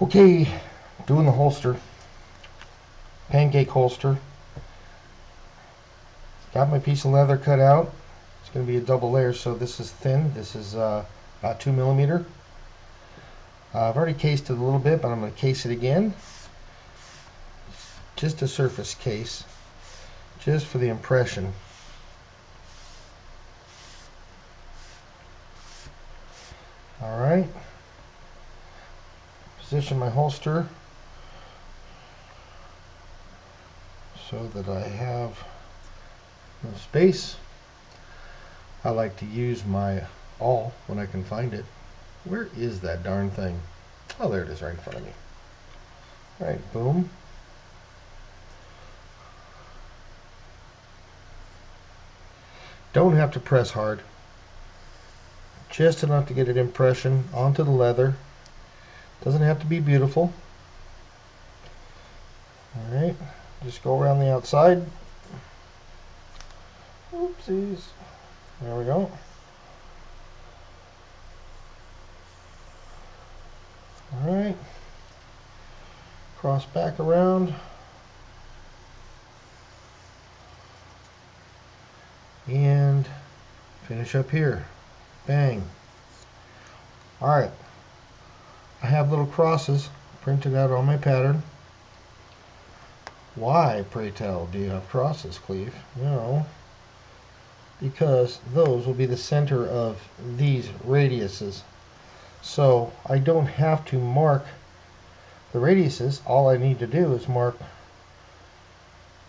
Okay, doing the holster, pancake holster. Got my piece of leather cut out. It's going to be a double layer, so this is thin. This is about 2 millimeter. I've already cased it a little bit, but I'm going to case it again. Just a surface case, just for the impression. Alright, position my holster so that I have no space. I like to use my awl when I can find it. Where is that darn thing? Oh, there it is, right in front of me. Alright, boom. Don't have to press hard. Just enough to get an impression onto the leather. Doesn't have to be beautiful. Alright, just go around the outside. Oopsies. There we go. Alright. Cross back around. And finish up here. Bang. Alright. I have little crosses printed out on my pattern. Why, pray tell, do you have crosses, Cleve? No. Because those will be the center of these radiuses. So I don't have to mark the radiuses. All I need to do is mark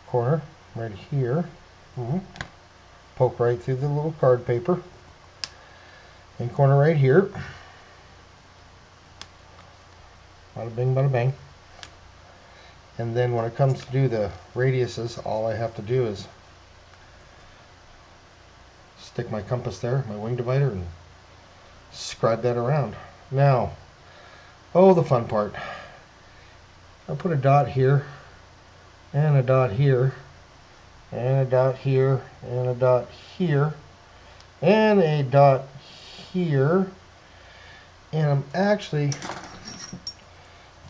corner right here. Poke right through the little card paper. And corner right here. Bada bing, bada bang. And then when it comes to do the radiuses, all I have to do is stick my compass there, my wing divider, and scribe that around. Now, oh, the fun part. I'll put a dot here, and a dot here, and a dot here, and a dot here, and a dot here. And I'm actually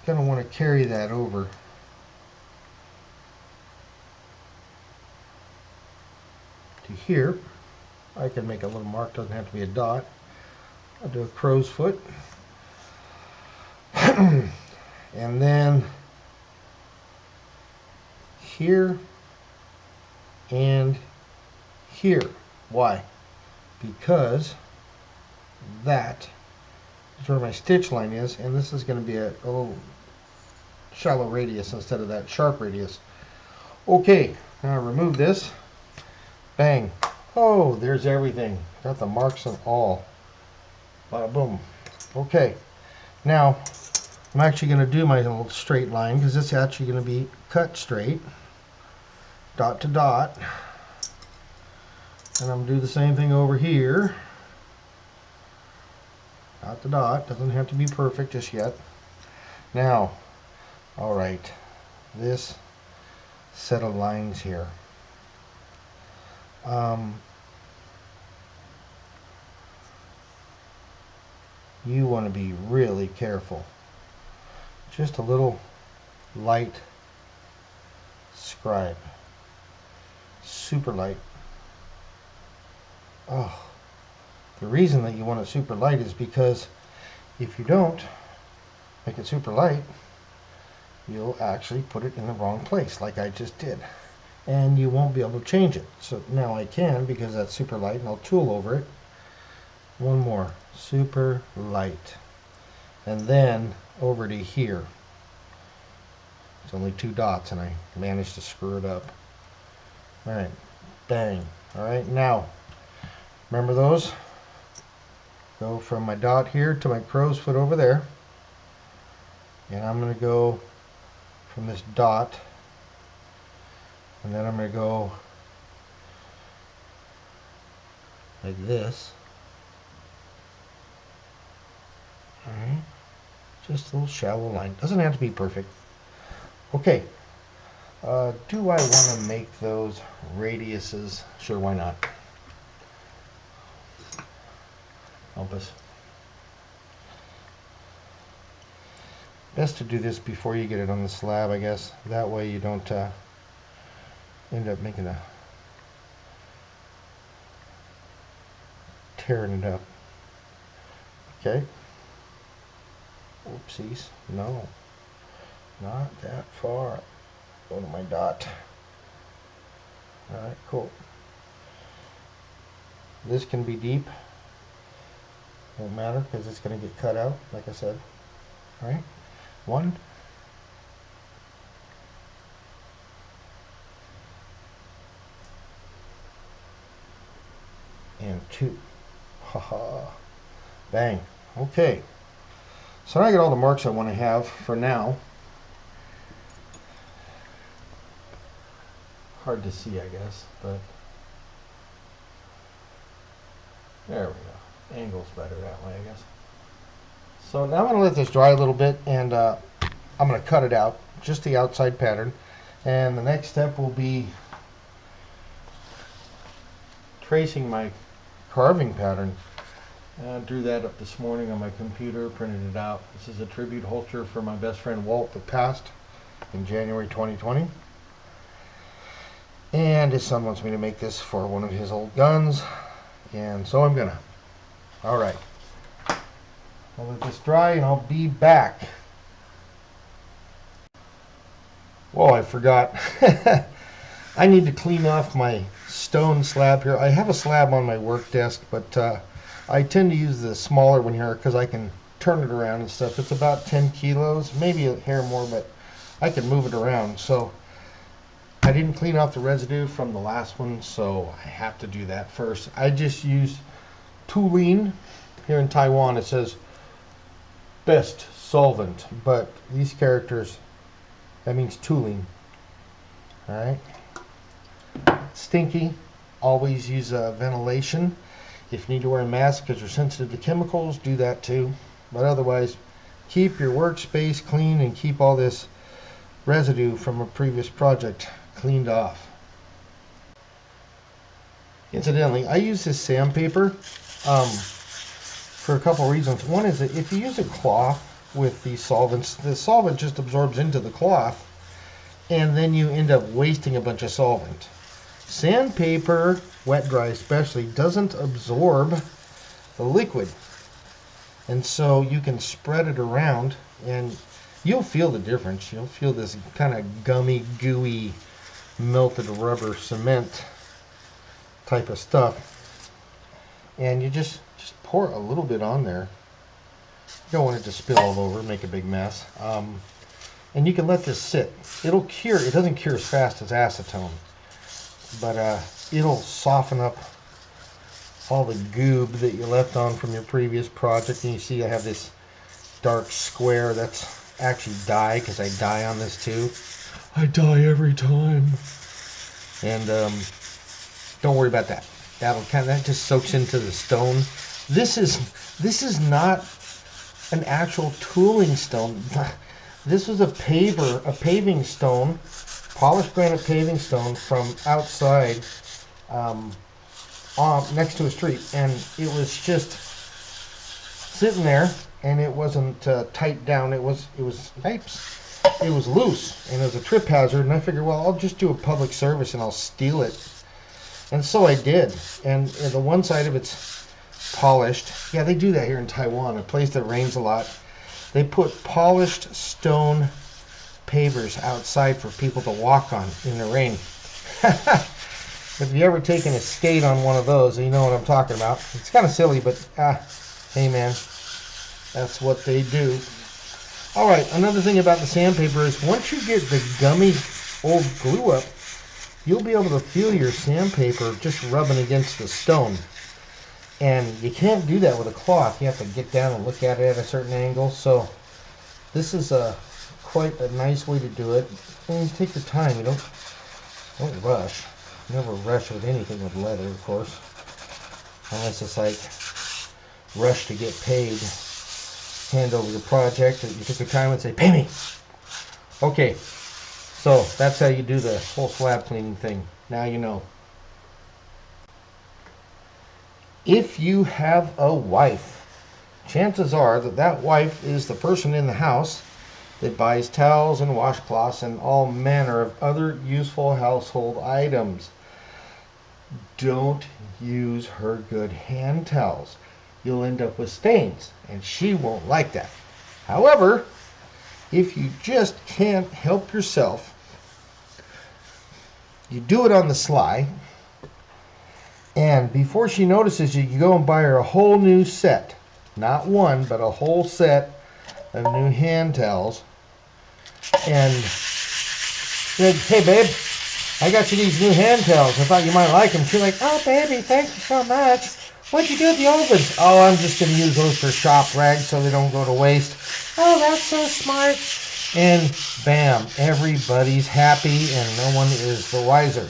going to want to carry that over to here. I can make a little mark, doesn't have to be a dot. I'll do a crow's foot. And then here and here. Why? Because that is where my stitch line is, and this is going to be a little shallow radius instead of that sharp radius. Okay, now remove this. Bang. Oh, there's everything. Got the marks and all. Bada boom. Okay, now I'm actually going to do my little straight line because it's actually going to be cut straight, dot to dot. And I'm going to do the same thing over here. Dot to dot. Doesn't have to be perfect just yet. Now, alright, this set of lines here. You want to be really careful. Just a little light scribe. Super light. Oh, the reason that you want it super light is because if you don't make it super light, you'll actually put it in the wrong place like I just did. And you won't be able to change it. So now I can, because that's super light, and I'll tool over it. One more. Super light. And then over to here. It's only 2 dots and I managed to screw it up. Alright. Bang. Alright, now remember those? Go from my dot here to my crow's foot over there. And I'm going to go from this dot, and then I'm going to go like this. Alright, just a little shallow line. Doesn't have to be perfect. Okay, do I want to make those radiuses? Sure, why not? Compass. Best to do this before you get it on the slab, I guess. That way you don't end up making a tearing it up. Okay. Oopsies. No. Not that far. Go to my dot. Alright, cool. This can be deep. Won't matter because it's going to get cut out, like I said. Alright. 1. And 2. Haha. Bang. Okay. So now I got all the marks I want to have for now. Hard to see, I guess, but there we go. Angle's better that way, I guess. So now I'm going to let this dry a little bit, and I'm going to cut it out, just the outside pattern. And the next step will be tracing my carving pattern. I drew that up this morning on my computer, printed it out. This is a tribute holster for my best friend Walt that passed in January 2020. And his son wants me to make this for one of his old guns, and so I'm gonna. Alright. I'll let this dry and I'll be back. Whoa, I forgot. I need to clean off my stone slab here. I have a slab on my work desk, but I tend to use the smaller one here because I can turn it around and stuff. It's about 10 kilos, maybe a hair more, but I can move it around. So I didn't clean off the residue from the last one, so I have to do that first. I just use toluene. Here in Taiwan it says best solvent, but these characters, that means toluene. Alright. Stinky. Always use ventilation. If you need to wear a mask because you're sensitive to chemicals, do that too. But otherwise, keep your workspace clean and keep all this residue from a previous project cleaned off. Incidentally, I use this sandpaper for a couple reasons. One is that if you use a cloth with these solvents, the solvent just absorbs into the cloth and then you end up wasting a bunch of solvent. Sandpaper, wet dry especially, doesn't absorb the liquid, and so you can spread it around and you'll feel the difference. You'll feel this kind of gummy, gooey, melted rubber cement type of stuff, and you just pour a little bit on there. You don't want it to spill all over, make a big mess. And you can let this sit. It'll cure. It doesn't cure as fast as acetone, but it'll soften up all the goob that you left on from your previous project. And you see I have this dark square. That's actually dye, because I dye on this too. I dye every time. And don't worry about that. That just soaks into the stone. This is not an actual tooling stone. This was a paving stone, polished granite paving stone from outside, next to a street, and it was just sitting there, and it wasn't tight down. It was loose, and it was a trip hazard. And I figured, well, I'll just do a public service and I'll steal it, and so I did. And the one side of it's polished. Yeah, they do that here in Taiwan, a place that rains a lot. They put polished stone pavers outside for people to walk on in the rain. If you ever taken a skate on one of those, you know what I'm talking about. It's kind of silly, but hey man, that's what they do. Alright, another thing about the sandpaper is once you get the gummy old glue up, you'll be able to feel your sandpaper just rubbing against the stone. And you can't do that with a cloth. You have to get down and look at it at a certain angle. So this is quite a nice way to do it. And you take your time. You don't rush. You never rush with anything with leather, of course, unless it's like rush to get paid. Hand over the project that you took your time and say, pay me. Okay, so that's how you do the whole slab cleaning thing. Now you know. If you have a wife, chances are that wife is the person in the house that buys towels and washcloths and all manner of other useful household items. Don't use her good hand towels. You'll end up with stains, and she won't like that. However, if you just can't help yourself, you do it on the sly, and before she notices you go and buy her a whole new set. Not one, but a whole set of new hand towels. And said, hey babe, I got you these new hand towels. I thought you might like them. She's like, oh baby, thank you so much. What'd you do with the old ones? Oh, I'm just going to use those for shop rags so they don't go to waste. Oh, that's so smart. And bam, everybody's happy and no one is the wiser.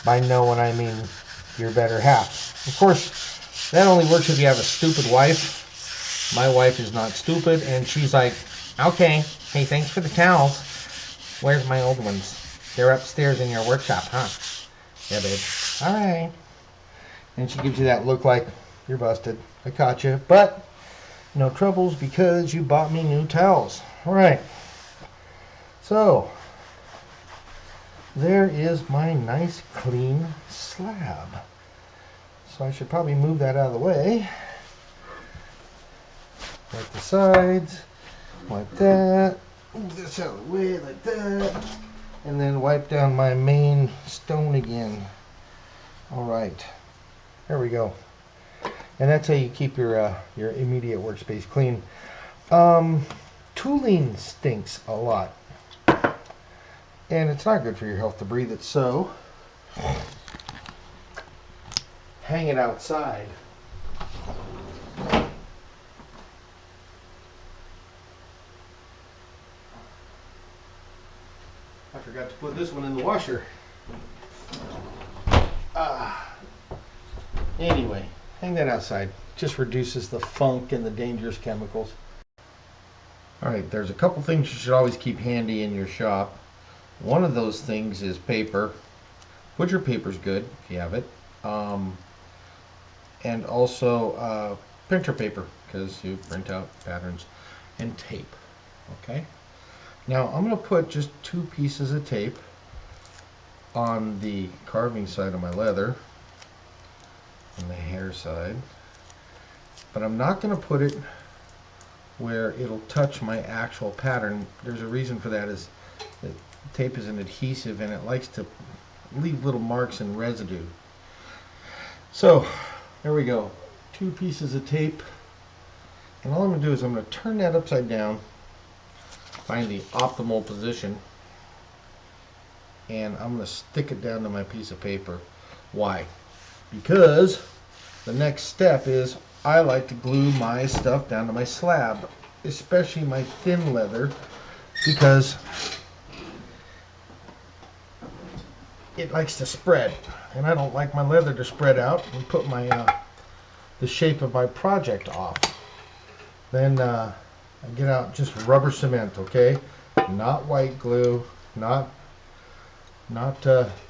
By no one, I mean your better half. Of course, that only works if you have a stupid wife. My wife is not stupid, and she's like, okay, hey, thanks for the towels. Where's my old ones? They're upstairs in your workshop, huh? Yeah, babe. All right. And she gives you that look like, you're busted. I caught you. But no troubles because you bought me new towels. All right. So, there is my nice clean slab. So I should probably move that out of the way. Wipe the sides, like that. Move this out of the way like that. And then wipe down my main stone again. All right, there we go. And that's how you keep your immediate workspace clean. Tooling stinks a lot. And it's not good for your health to breathe it, so hang it outside. I forgot to put this one in the washer. Anyway, hang that outside. Just reduces the funk and the dangerous chemicals. Alright, there's a couple things you should always keep handy in your shop. One of those things is paper. Butcher paper's good if you have it. And also printer paper, because you print out patterns, and tape. Okay? Now I'm going to put just 2 pieces of tape on the carving side of my leather and the hair side, but I'm not going to put it where it'll touch my actual pattern. There's a reason for that, is that tape is an adhesive and it likes to leave little marks and residue. So there we go, 2 pieces of tape, and all I'm going to do is I'm going to turn that upside down, find the optimal position, and I'm going to stick it down to my piece of paper. Why? Because the next step is I like to glue my stuff down to my slab, especially my thin leather, because it likes to spread, and I don't like my leather to spread out and put my the shape of my project off. Then I get out just rubber cement, okay? Not white glue, not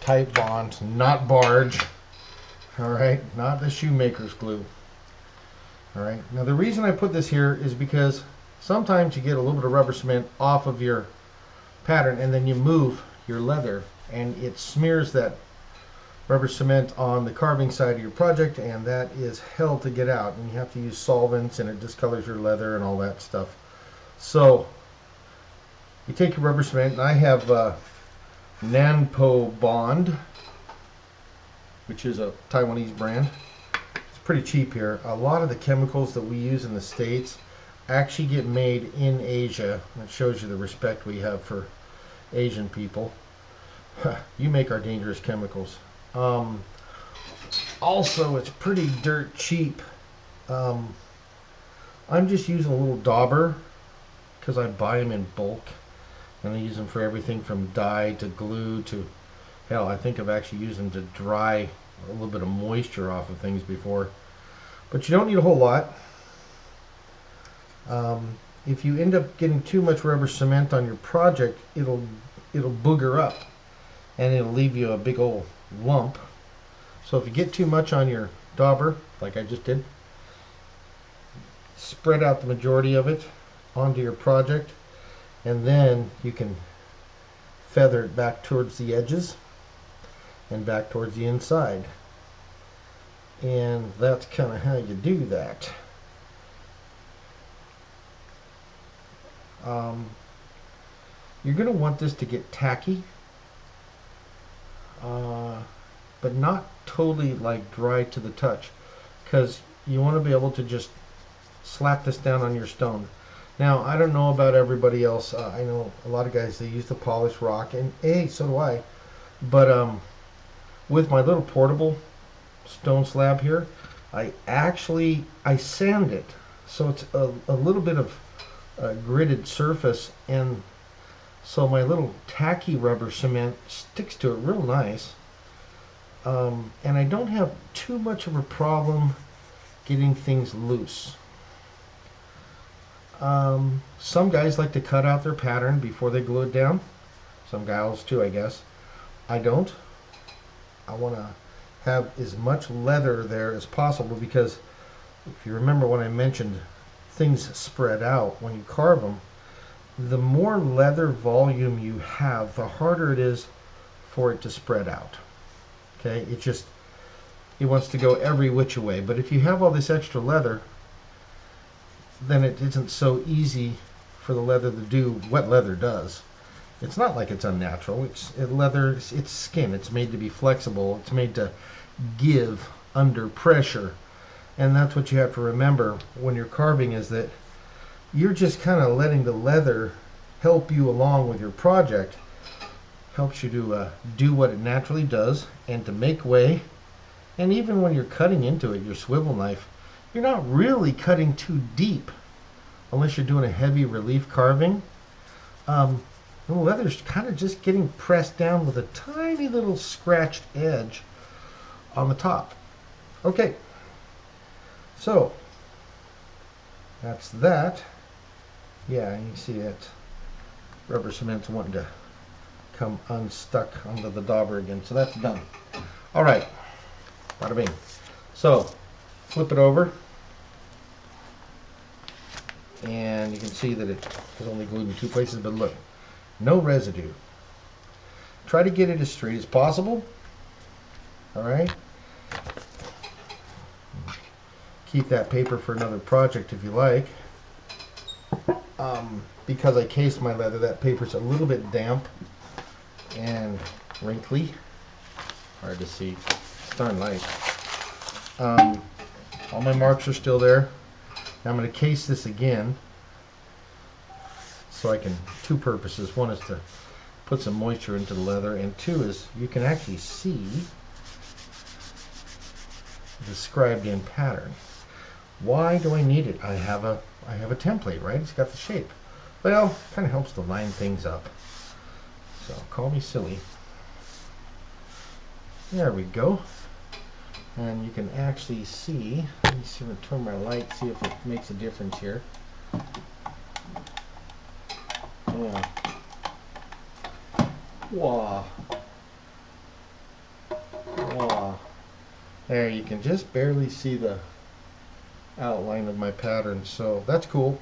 tight bond, not barge, all right? Not the shoemaker's glue, all right? Now the reason I put this here is because sometimes you get a little bit of rubber cement off of your pattern, and then you move your leather, and it smears that rubber cement on the carving side of your project, and that is hell to get out, and you have to use solvents, and it discolors your leather and all that stuff. So you take your rubber cement, and I have Nanpo Bond, which is a Taiwanese brand. It's pretty cheap here. A lot of the chemicals that we use in the States actually get made in Asia. It shows you the respect we have for Asian people. You make our dangerous chemicals. Also, it's pretty dirt cheap. I'm just using a little dauber because I buy them in bulk, and I use them for everything from dye to glue to, hell, I think I've actually used them to dry a little bit of moisture off of things before. But you don't need a whole lot. If you end up getting too much rubber cement on your project, it'll booger up, and it'll leave you a big old lump. So if you get too much on your dauber, like I just did, spread out the majority of it onto your project, and then you can feather it back towards the edges and back towards the inside. And that's kind of how you do that. You're going to want this to get tacky, but not totally like dry to the touch, because you want to be able to just slap this down on your stone. Now, I don't know about everybody else. I know a lot of guys, they use the polished rock, and hey, so do I. But with my little portable stone slab here, I sand it, so it's a little bit of a gridded surface, and so my little tacky rubber cement sticks to it real nice. And I don't have too much of a problem getting things loose. Some guys like to cut out their pattern before they glue it down. Some gals too, I guess. I don't. I want to have as much leather there as possible, because if you remember when I mentioned things spread out when you carve them, the more leather volume you have, the harder it is for it to spread out. Okay, it wants to go every which way. But if you have all this extra leather, then it isn't so easy for the leather to do what leather does. It's not like it's unnatural. It's skin. It's made to be flexible. It's made to give under pressure. And that's what you have to remember when you're carving, is that you're just kind of letting the leather help you along with your project. Helps you to do what it naturally does and to make way. And even when you're cutting into it, your swivel knife, you're not really cutting too deep unless you're doing a heavy relief carving. The leather's kind of just getting pressed down with a tiny little scratched edge on the top. Okay, so that's that. Yeah, you see that rubber cement's wanting to come unstuck onto the dauber again, so that's done. All right, bada bing. So flip it over, and you can see that it is only glued in two places, but look, no residue. Try to get it as straight as possible. All right, keep that paper for another project if you like. Because I cased my leather, that paper's a little bit damp and wrinkly. Hard to see. It's darn light. All my marks are still there. Now I'm going to case this again, so I can, two purposes. One is to put some moisture into the leather, and two is you can actually see the scribed in pattern. Why do I need it? I have a template, right? It's got the shape. Well, kind of helps to line things up. So call me silly. There we go. And you can actually see, let me see, I'm going to turn my light, see if it makes a difference here. Yeah. Wow. Wow. There, you can just barely see the outline of my pattern, so that's cool.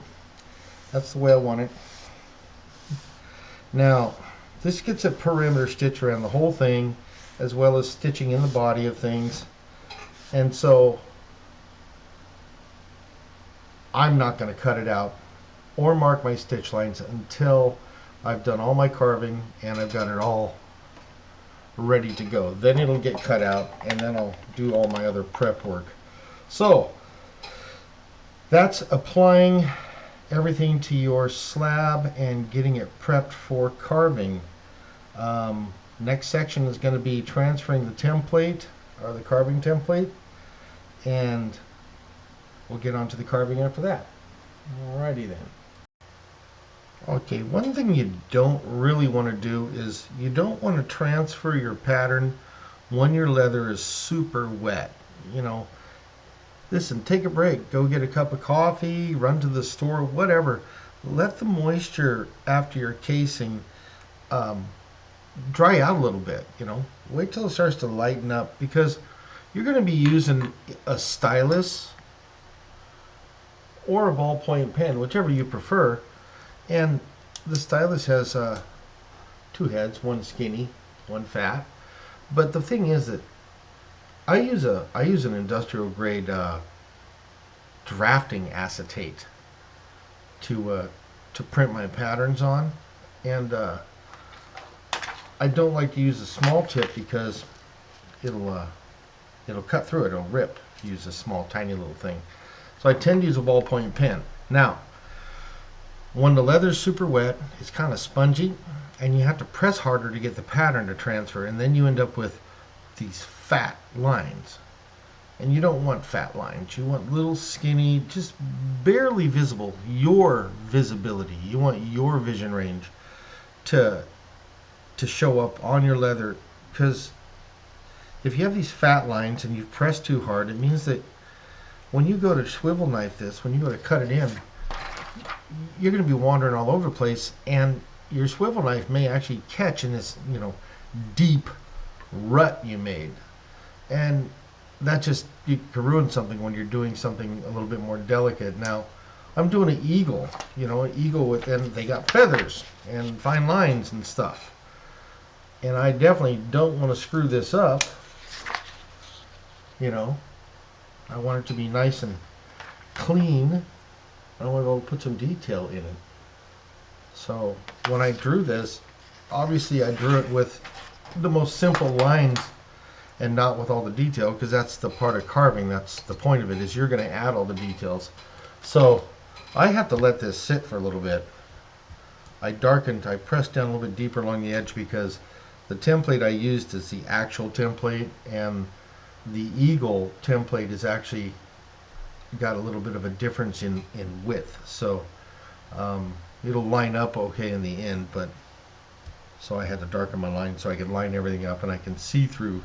That's the way I want it. Now, this gets a perimeter stitch around the whole thing, as well as stitching in the body of things. And so I'm not going to cut it out or mark my stitch lines until I've done all my carving and I've got it all ready to go. Then it'll get cut out, and then I'll do all my other prep work. So that's applying everything to your slab and getting it prepped for carving. Next section is going to be transferring the template, or the carving template, and we'll get on to the carving after that. Alrighty then. Okay, one thing you don't really want to do is you don't want to transfer your pattern when your leather is super wet. You know, listen, take a break, go get a cup of coffee, run to the store, whatever. Let the moisture after your casing dry out a little bit. You know, wait till it starts to lighten up, because you're going to be using a stylus or a ballpoint pen, whichever you prefer. And the stylus has two heads, one skinny, one fat. But the thing is that I use an industrial grade drafting acetate to print my patterns on, and I don't like to use a small tip because it'll cut through it, it'll rip if you use a small tiny little thing. So I tend to use a ballpoint pen. Now, when the leather's super wet, it's kind of spongy, and you have to press harder to get the pattern to transfer, and then you end up with these fat lines. And you don't want fat lines. You want little skinny, just barely visible, your visibility. You want your vision range to show up on your leather, because if you have these fat lines and you've pressed too hard, it means that when you go to swivel knife this, when you go to cut it in, you're going to be wandering all over the place, and your swivel knife may actually catch in this, deep rut you made. And that just, you can ruin something when you're doing something a little bit more delicate. Now, I'm doing an eagle, an eagle with, and they got feathers and fine lines and stuff. And I definitely don't want to screw this up. I want it to be nice and clean. I want to go put some detail in it. So when I drew this, obviously I drew it with the most simple lines and not with all the detail, because that's the part of carving. That's the point of it, is you're going to add all the details. So I have to let this sit for a little bit. I pressed down a little bit deeper along the edge because the template I used is the actual template, and the eagle template is actually got a little bit of a difference in width. So it'll line up okay in the end, but so I had to darken my line so I could line everything up and I can see through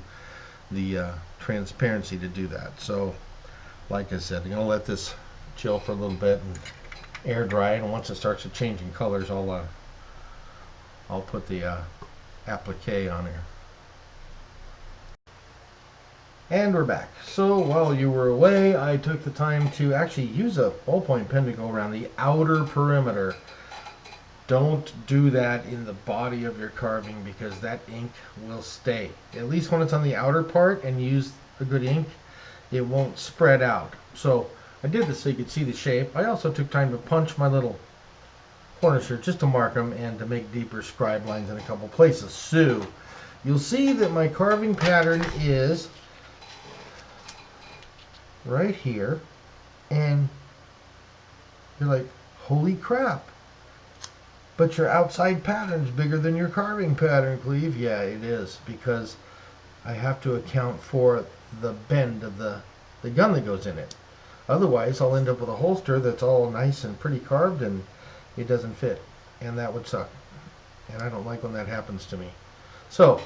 the transparency to do that. So like I said, I'm going to let this chill for a little bit and air dry, and once it starts to changing colors, I'll put the applique on here. And we're back. So while you were away, I took the time to actually use a ballpoint pen to go around the outer perimeter. Don't do that in the body of your carving, because that ink will stay. At least when it's on the outer part and you use a good ink, it won't spread out. So I did this so you could see the shape. I also took time to punch my little corners here just to mark them and to make deeper scribe lines in a couple places. So you'll see that my carving pattern is right here, and you're like, holy crap, but your outside pattern's bigger than your carving pattern, Cleve. Yeah, it is, because I have to account for the bend of the gun that goes in it. Otherwise, I'll end up with a holster that's all nice and pretty carved and it doesn't fit, and that would suck. And I don't like when that happens to me. So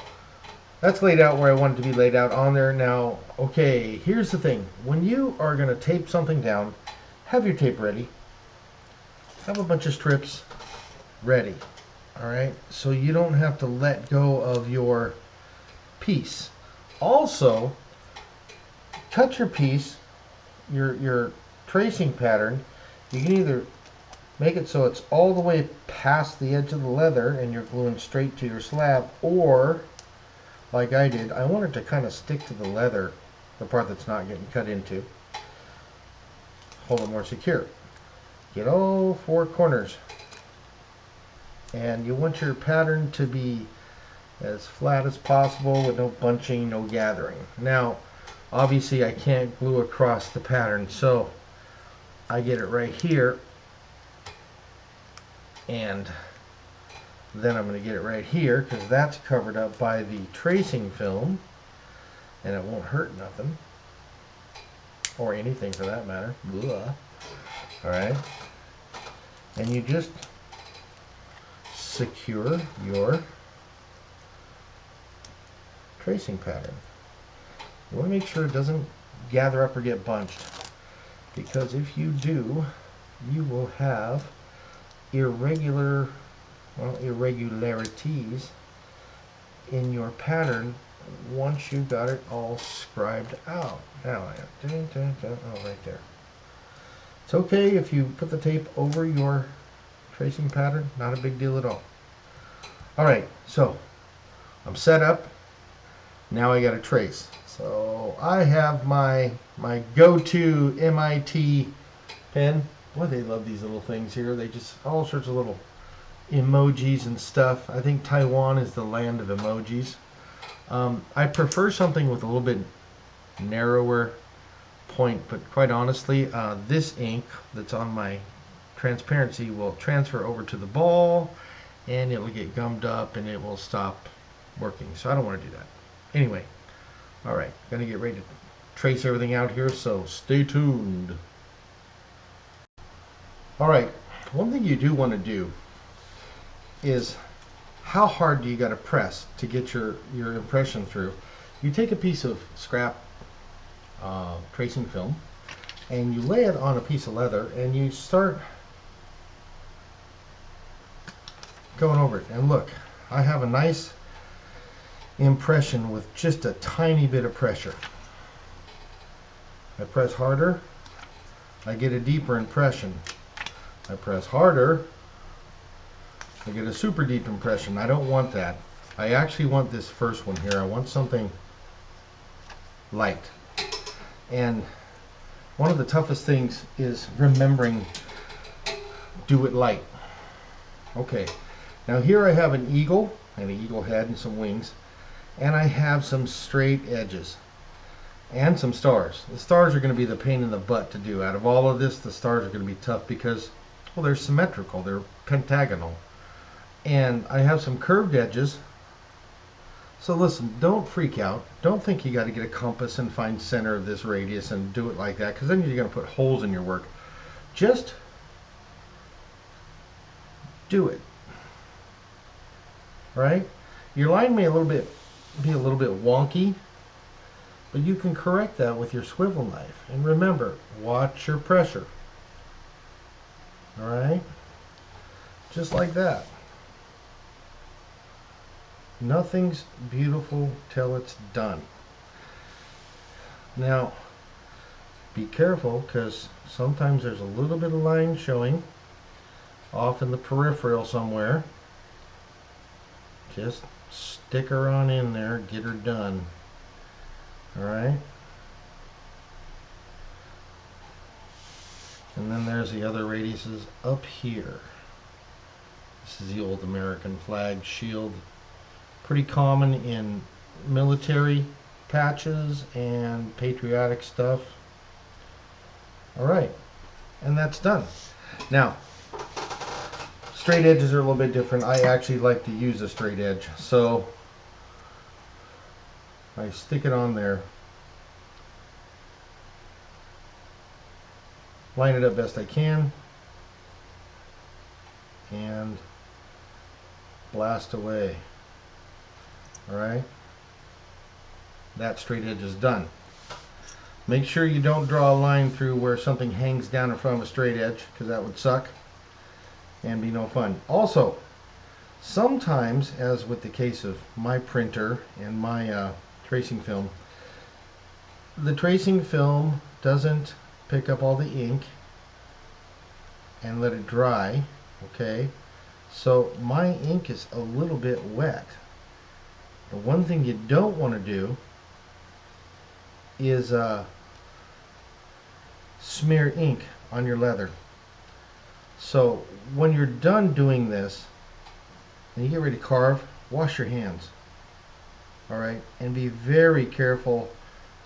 that's laid out where I want it to be laid out on there. Now, okay, here's the thing. When you are going to tape something down, have your tape ready. Have a bunch of strips ready. All right, so you don't have to let go of your piece. Also, cut your piece, your tracing pattern. You can either make it so it's all the way past the edge of the leather and you're gluing straight to your slab, or like I did, I want it to kind of stick to the leather, the part that's not getting cut into. Hold it more secure. Get all four corners. And you want your pattern to be as flat as possible with no bunching, no gathering. Now, obviously I can't glue across the pattern, so I get it right here, and then I'm going to get it right here because that's covered up by the tracing film, and it won't hurt nothing or anything for that matter. Blah. All right, and you just secure your tracing pattern. You want to make sure it doesn't gather up or get bunched, because if you do, you will have irregularities in your pattern once you got it all scribed out. Now I have right there. It's okay if you put the tape over your tracing pattern, not a big deal at all. Alright, so I'm set up. Now I got to trace. So I have my go-to MIT pen. Boy, they love these little things here. They just, all sorts of little emojis and stuff. I think Taiwan is the land of emojis. I prefer something with a little bit narrower point, but quite honestly, this ink that's on my transparency will transfer over to the ball and it'll get gummed up and it will stop working. So I don't want to do that. Anyway, alright, gonna get ready to trace everything out here, so stay tuned. Alright, one thing you do want to do is, how hard do you got to press to get your impression through? You take a piece of scrap tracing film and you lay it on a piece of leather and you start going over it. And look, I have a nice impression with just a tiny bit of pressure. I press harder, I get a deeper impression. I press harder, I get a super deep impression. I don't want that. I actually want this first one here. I want something light. And one of the toughest things is remembering, do it light. Okay, now here I have an eagle and an eagle head and some wings, and I have some straight edges and some stars. The stars are going to be the pain in the butt to do. Out of all of this, the stars are going to be tough because, well, they're symmetrical, they're pentagonal. And I have some curved edges. So listen, don't freak out. Don't think you got to get a compass and find center of this radius and do it like that, because then you're going to put holes in your work. Just do it. Right? Your line may be a little bit wonky, but you can correct that with your swivel knife. And remember, watch your pressure. All right? Just like that. Nothing's beautiful till it's done. Now, be careful, because sometimes there's a little bit of line showing off in the peripheral somewhere. Just stick her on in there, get her done. Alright? And then there's the other radiuses up here. This is the old American flag shield. Pretty common in military patches and patriotic stuff. Alright, and that's done. Now, straight edges are a little bit different. I actually like to use a straight edge. So I stick it on there, line it up best I can, and blast away. Alright, that straight edge is done. Make sure you don't draw a line through where something hangs down in front of a straight edge, because that would suck and be no fun. Also, sometimes, as with the case of my printer and my tracing film, the tracing film doesn't pick up all the ink and let it dry. Okay, so my ink is a little bit wet. The one thing you don't want to do is smear ink on your leather. So when you're done doing this and you get ready to carve, wash your hands. Alright, and be very careful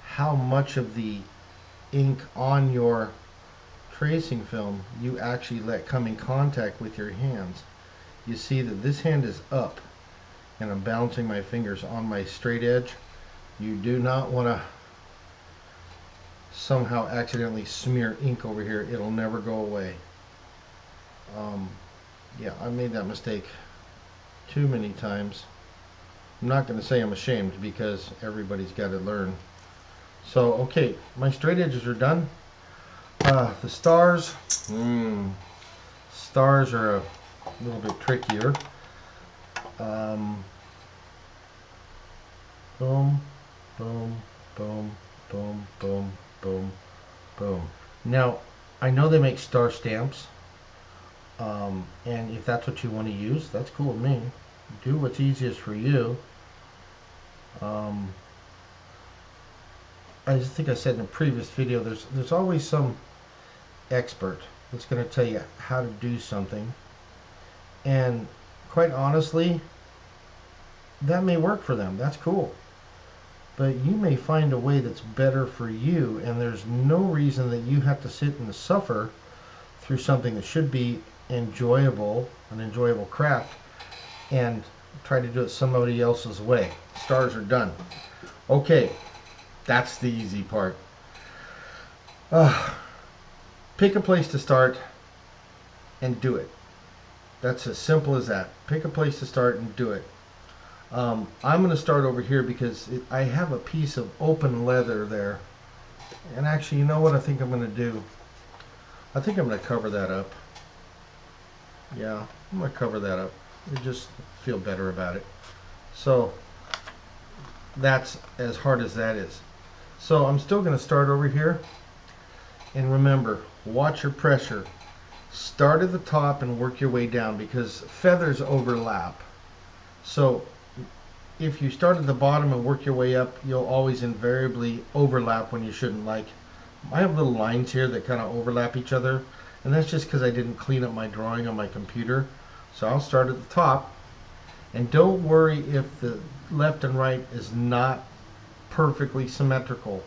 how much of the ink on your tracing film you actually let come in contact with your hands. You see that this hand is up and I'm balancing my fingers on my straight edge. You do not want to somehow accidentally smear ink over here. It'll never go away. Yeah, I made that mistake too many times. I'm not going to say I'm ashamed, because everybody's got to learn. So, okay, my straight edges are done. The stars, stars are a little bit trickier. Boom, boom, boom, boom, boom, boom, boom. Now, I know they make star stamps. And if that's what you want to use, that's cool with me. Do what's easiest for you. I just think I said in a previous video, there's always some expert that's going to tell you how to do something, and quite honestly, that may work for them. That's cool, but you may find a way that's better for you, and there's no reason that you have to sit and suffer through something that should be enjoyable, an enjoyable craft, and try to do it somebody else's way. Stars are done. Okay, that's the easy part. Pick a place to start and do it. That's as simple as that. Pick a place to start and do it. I'm going to start over here because I have a piece of open leather there. And actually, you know what I think I'm going to do? I think I'm going to cover that up. Yeah, I'm going to cover that up. I just feel better about it. So that's as hard as that is. So I'm still going to start over here. And remember, watch your pressure. Start at the top and work your way down because feathers overlap. So if you start at the bottom and work your way up, you'll always invariably overlap when you shouldn't. Like, I have little lines here that kind of overlap each other, and that's just because I didn't clean up my drawing on my computer. So I'll start at the top, and don't worry if the left and right is not perfectly symmetrical.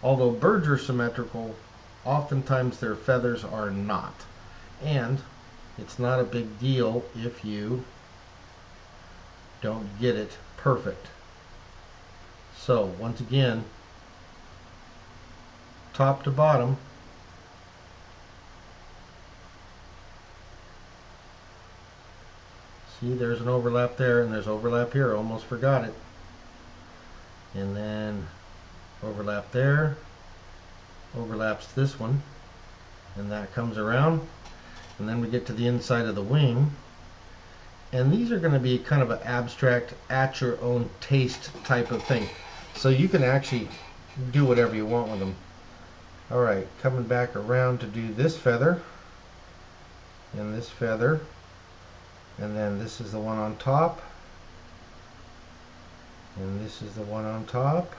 Although birds are symmetrical, oftentimes their feathers are not. And it's not a big deal if you don't get it perfect. So once again, top to bottom, see there's an overlap there and there's overlap here. Almost forgot it. And then overlap there, overlaps this one, and that comes around, and then we get to the inside of the wing. And these are going to be kind of an abstract, at your own taste type of thing. So you can actually do whatever you want with them. Alright, coming back around to do this feather, and this feather, and then this is the one on top, and this is the one on top.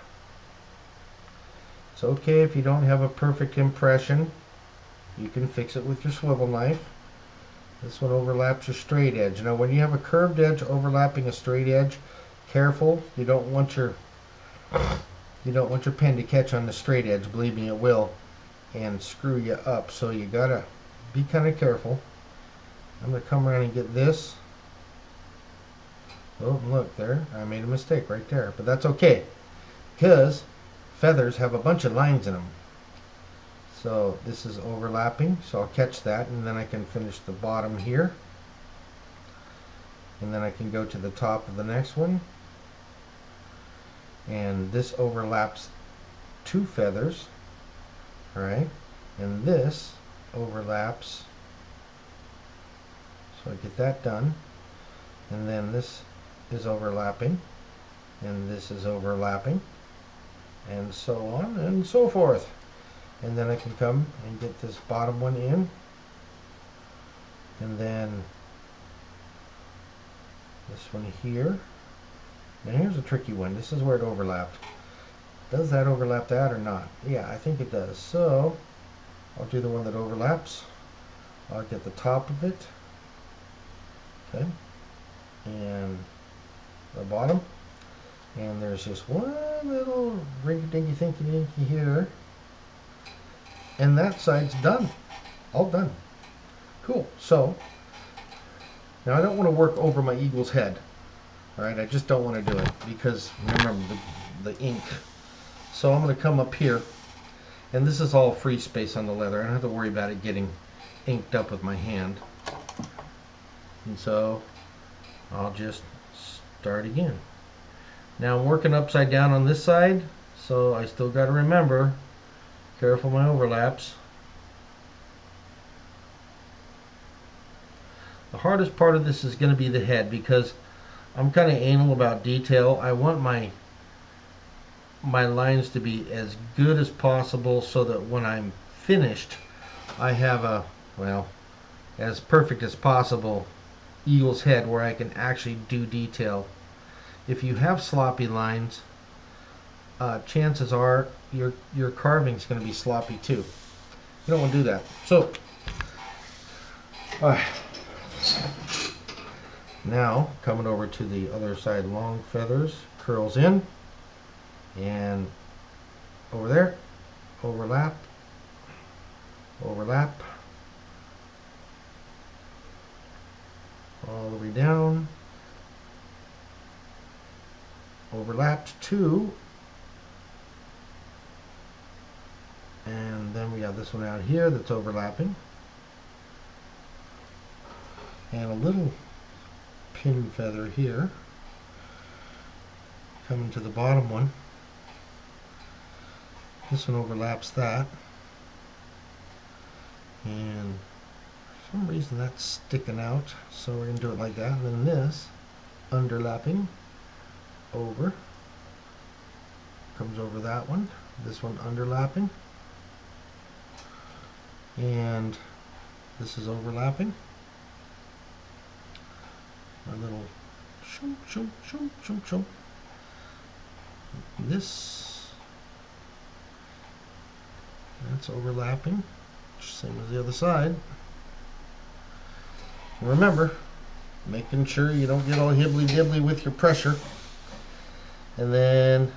It's okay if you don't have a perfect impression. You can fix it with your swivel knife. This one overlaps your straight edge. Now when you have a curved edge overlapping a straight edge, careful. You don't want your pen to catch on the straight edge. Believe me, it will, and screw you up. So you gotta be kind of careful. I'm gonna come around and get this. Oh, look there. I made a mistake right there, but that's okay, because feathers have a bunch of lines in them. So this is overlapping, so I'll catch that, and then I can finish the bottom here, and then I can go to the top of the next one, and this overlaps two feathers, alright, and this overlaps, so I get that done, and then this is overlapping, and this is overlapping, and so on and so forth. And then I can come and get this bottom one in, and then this one here. Now here's a tricky one. This is where it overlapped. Does that overlap that or not? Yeah, I think it does. So I'll do the one that overlaps. I'll get the top of it, okay, and the bottom, and there's just one little rinky-dinky thinky-dinky here. And that side's done. All done. Cool. So, now I don't want to work over my eagle's head. Alright, I just don't want to do it because, remember, the ink. So I'm going to come up here, and this is all free space on the leather. I don't have to worry about it getting inked up with my hand. And so, I'll just start again. Now I'm working upside down on this side, so I still got to remember, careful my overlaps. The hardest part of this is going to be the head because I'm kind of anal about detail. I want my lines to be as good as possible so that when I'm finished I have a, well, as perfect as possible eagle's head where I can actually do detail. If you have sloppy lines, chances are your carving is going to be sloppy too. You don't want to do that. So, now coming over to the other side, long feathers, curls in, and over there, overlap, overlap, all the way down, overlapped two, and then we have this one out here that's overlapping, and a little pin feather here coming to the bottom one. This one overlaps that, and for some reason that's sticking out, so we're going to do it like that. And then this underlapping over comes over that one, this one underlapping, and this is overlapping. A little shoom, shoom, shoom, shoom, shoom. This, that's overlapping, same as the other side. Remember, making sure you don't get all hibbly-dibbly with your pressure. And then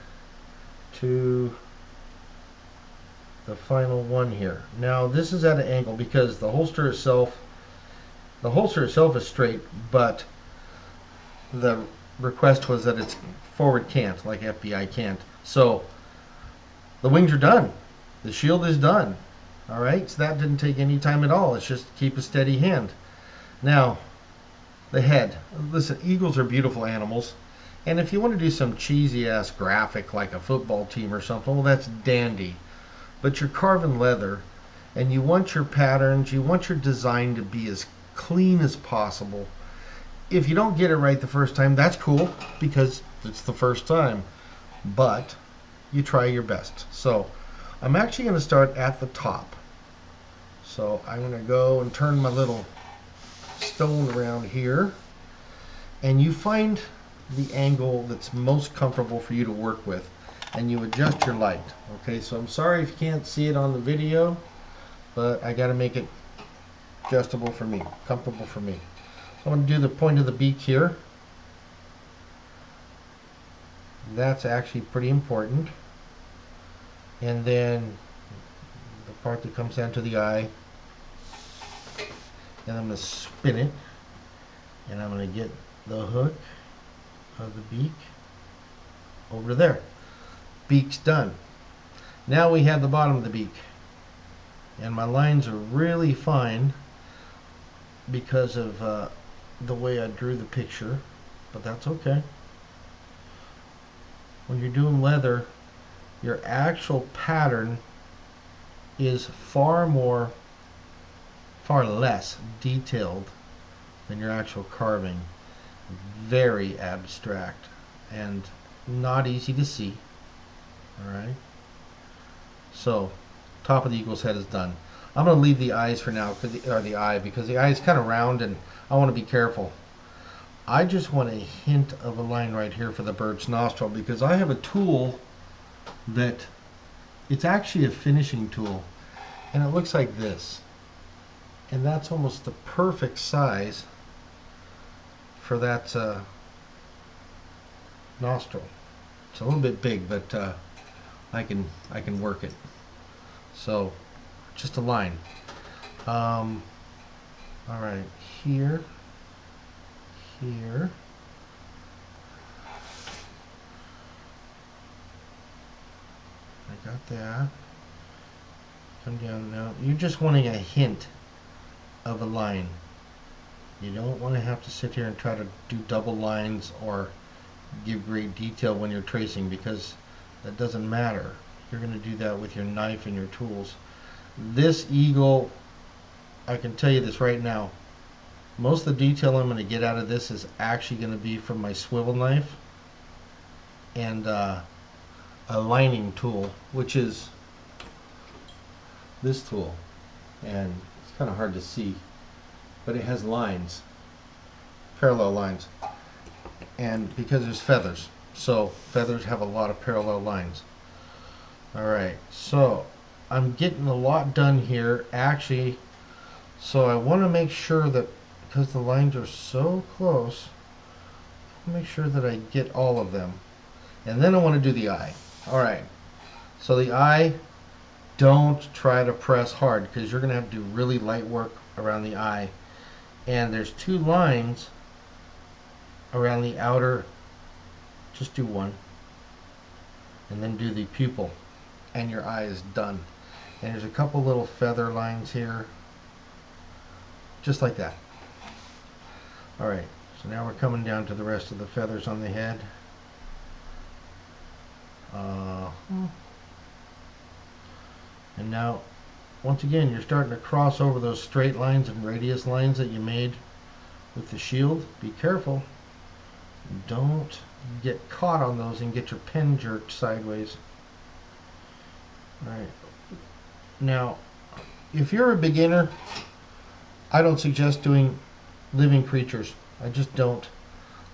to the final one here. Now this is at an angle because the holster itself is straight, but the request was that it's forward cant, like FBI cant. So the wings are done. The shield is done. Alright, so that didn't take any time at all. It's just keep a steady hand. Now, the head. Listen, eagles are beautiful animals. And if you want to do some cheesy ass graphic like a football team or something, well, that's dandy. But you're carving leather, and you want your patterns, you want your design to be as clean as possible. If you don't get it right the first time, that's cool, because it's the first time. But you try your best. So I'm actually going to start at the top. So I'm going to go and turn my little stone around here, and you find the angle that's most comfortable for you to work with, and you adjust your light. Okay, so I'm sorry if you can't see it on the video, but I got to make it adjustable for me, comfortable for me. So I'm going to do the point of the beak here. That's actually pretty important. And then the part that comes down to the eye, and I'm going to spin it, and I'm going to get the hook of the beak over there. Beak's done. Now we have the bottom of the beak, and my lines are really fine because of the way I drew the picture, but that's okay. When you're doing leather, your actual pattern is far less detailed than your actual carving. Very abstract and not easy to see. Alright, so top of the eagle's head is done. I'm going to leave the eyes for now, or the eye, because the eye is kind of round and I want to be careful. I just want a hint of a line right here for the bird's nostril, because I have a tool that it's actually a finishing tool, and it looks like this, and that's almost the perfect size for that nostril. It's a little bit big, but I can work it. So just a line. All right, here. I got that. Come down now. You're just wanting a hint of a line. You don't want to have to sit here and try to do double lines or give great detail when you're tracing, because that doesn't matter. You're going to do that with your knife and your tools. This eagle, I can tell you this right now, most of the detail I'm going to get out of this is actually going to be from my swivel knife and a lining tool, which is this tool, and it's kind of hard to see, but it has lines, parallel lines, and because there's feathers, so feathers have a lot of parallel lines. All right, so I'm getting a lot done here actually, so I want to make sure that because the lines are so close, make sure that I get all of them, and then I want to do the eye. All right, so the eye, don't try to press hard because you're going to have to do really light work around the eye, and there's two lines around the outer. Just do one and then do the pupil and your eye is done. And there's a couple little feather lines here, just like that. Alright, so now we're coming down to the rest of the feathers on the head. And now once again you're starting to cross over those straight lines and radius lines that you made with the shield. Be careful, don't get caught on those and get your pen jerked sideways. Alright, now if you're a beginner, I don't suggest doing living creatures. I just don't.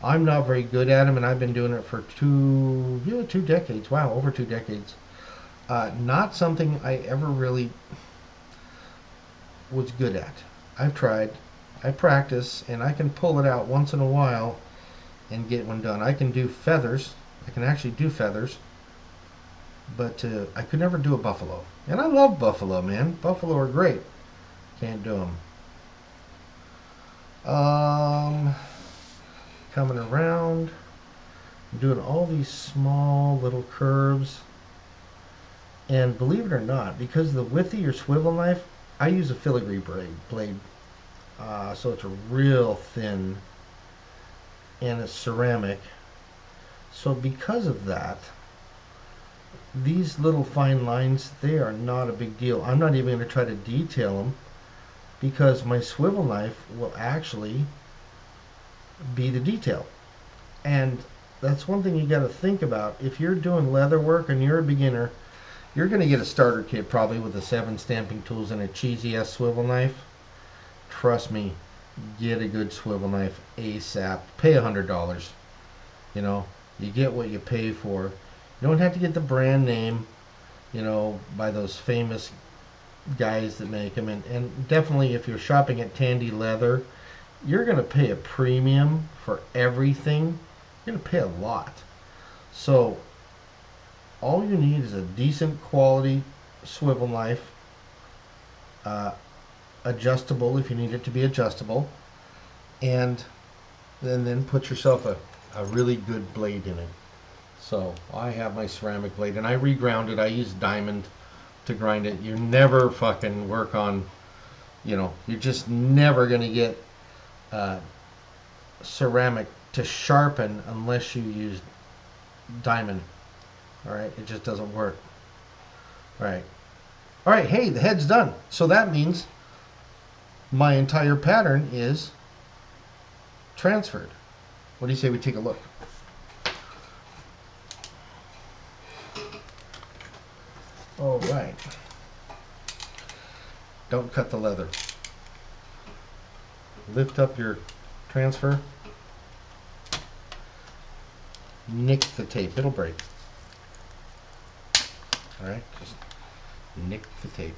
I'm not very good at them, and I've been doing it for two decades. Wow, over 2 decades. Not something I ever really was good at. I've tried, I practice, and I can pull it out once in a while and get one done. I can do feathers. I can actually do feathers, but I could never do a buffalo. And I love buffalo, man. Buffalo are great. Can't do them. Coming around, doing all these small little curves. And believe it or not, because of the width of your swivel knife, I use a filigree blade. So it's a real thin, and it's ceramic. So because of that, these little fine lines, they are not a big deal. I'm not even going to try to detail them because my swivel knife will actually be the detail. And that's one thing you got to think about. If you're doing leather work and you're a beginner, you're going to get a starter kit probably with the 7 stamping tools and a cheesy ass swivel knife. Trust me, get a good swivel knife ASAP. Pay $100. You know, you get what you pay for. You don't have to get the brand name, you know, by those famous guys that make them. And definitely if you're shopping at Tandy Leather, you're going to pay a premium for everything. You're going to pay a lot. So all you need is a decent quality swivel knife, adjustable if you need it to be adjustable, and then put yourself a really good blade in it. So I have my ceramic blade and I reground it. I use diamond to grind it. You never fucking work on, you know, you're just never going to get ceramic to sharpen unless you use diamond. Alright, it just doesn't work. Alright. Alright, hey, the head's done. So that means my entire pattern is transferred. What do you say we take a look? Alright. Don't cut the leather. Lift up your transfer. Nick the tape. It'll break. Alright, just nick the tape.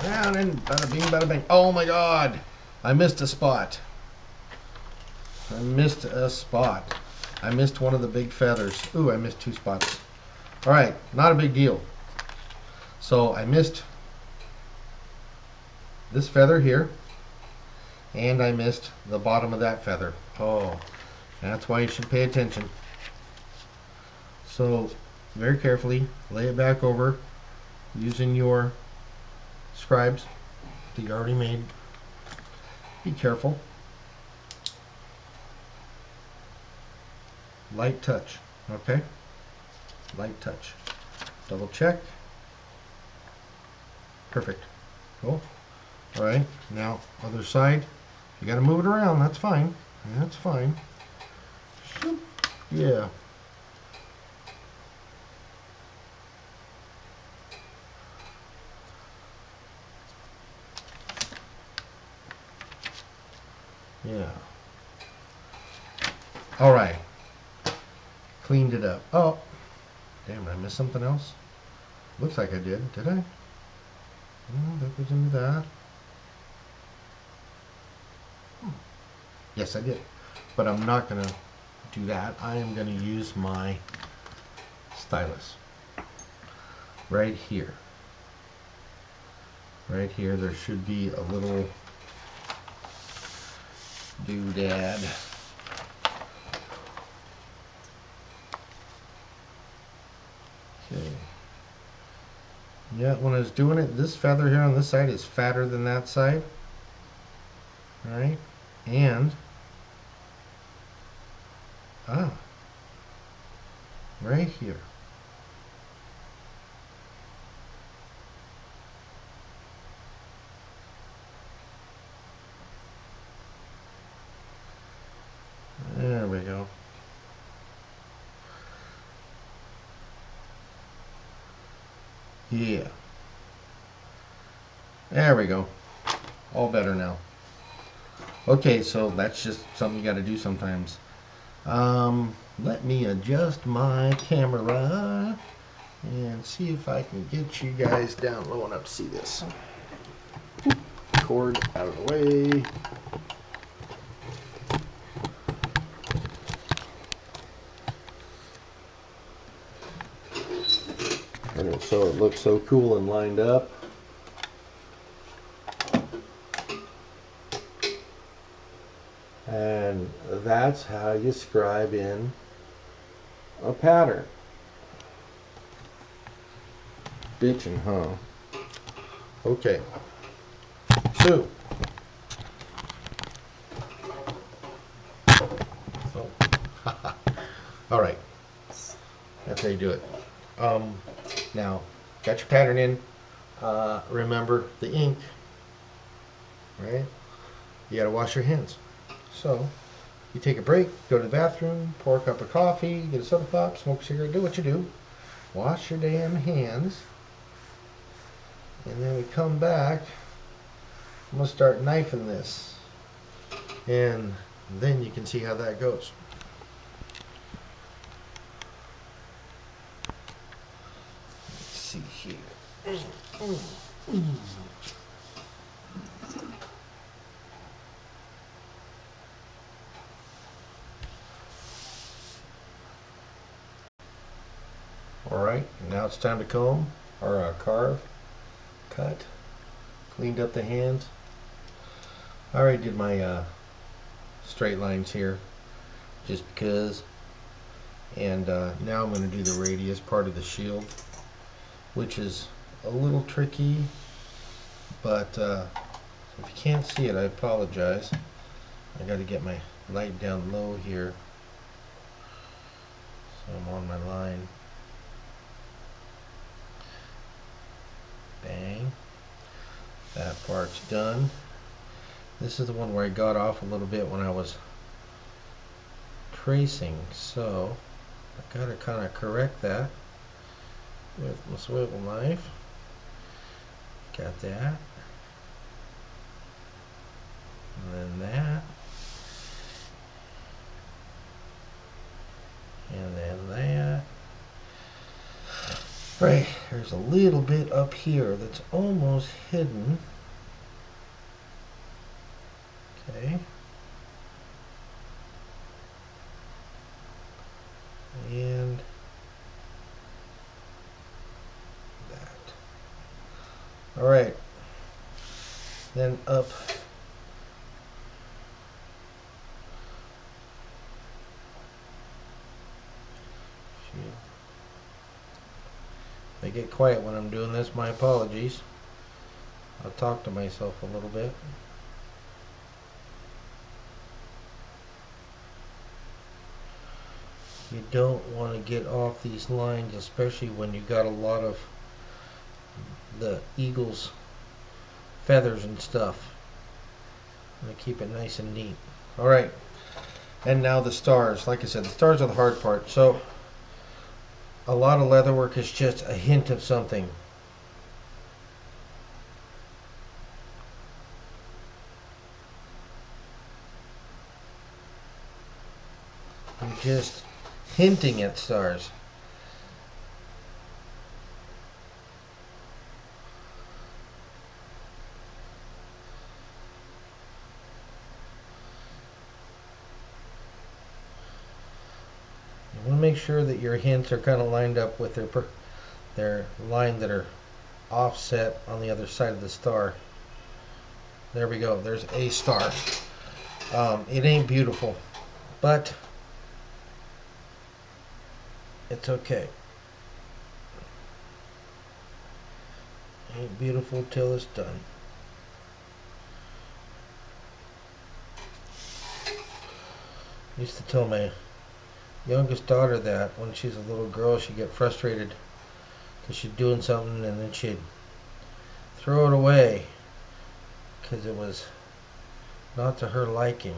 And then bada bing, bada bing. Oh my god! I missed a spot. I missed a spot. I missed one of the big feathers. Ooh, I missed 2 spots. Alright, not a big deal. So I missed this feather here, and I missed the bottom of that feather. Oh, that's why you should pay attention. So very carefully lay it back over using your scribes that you already made. Be careful. Light touch, okay? Light touch. Double check. Perfect. Cool. Alright, now other side. You gotta move it around, that's fine. That's fine. Yeah. Yeah. All right. Cleaned it up. Oh, damn, did I miss something else? Looks like I did. Did I? No, that goes into that. Yes, I did. But I'm not going to do that. I am going to use my stylus. Right here. Right here, there should be a little doodad. Okay. Yeah, when I was doing it, this feather here on this side is fatter than that side. Alright, and right here. There we go. Yeah. There we go. All better now. Okay, so that's just something you got to do sometimes. Let me adjust my camera and see if I can get you guys down low enough to see this. Cord out of the way. And so it looks so cool and lined up. And that's how you scribe in a pattern. Bitchin', huh? Okay. So. Oh. All right. That's how you do it. Now, got your pattern in. Remember the ink, right? You gotta wash your hands. So, you take a break, go to the bathroom, pour a cup of coffee, get a soda pop, smoke a cigarette, do what you do. Wash your damn hands. And then we come back. I'm gonna start knifing this. And then you can see how that goes. Let's see here. Alright, now it's time to comb or carve, cut, cleaned up the hands. I already did my straight lines here just because, and now I'm going to do the radius part of the shield, which is a little tricky, but if you can't see it, I apologize. I got to get my light down low here so I'm on my line. Bang. That part's done. This is the one where I got off a little bit when I was tracing, so I gotta kind of correct that with my swivel knife. Got that. And then that. And then that. Right, there's a little bit up here that's almost hidden. Okay. And that. All right. Then up. I get quiet when I'm doing this, my apologies. I'll talk to myself a little bit. You don't want to get off these lines, especially when you got a lot of the eagle's feathers and stuff. I'm going to keep it nice and neat. Alright, and now the stars. Like I said, the stars are the hard part. So a lot of leather work is just a hint of something. I'm just hinting at stars. You want to make sure that your hints are kind of lined up with their line that are offset on the other side of the star. There we go. There's a star. It ain't beautiful, but it's okay. Ain't beautiful till it's done. I used to tell my youngest daughter that when she's a little girl, she'd get frustrated because she's doing something and then she'd throw it away because it was not to her liking.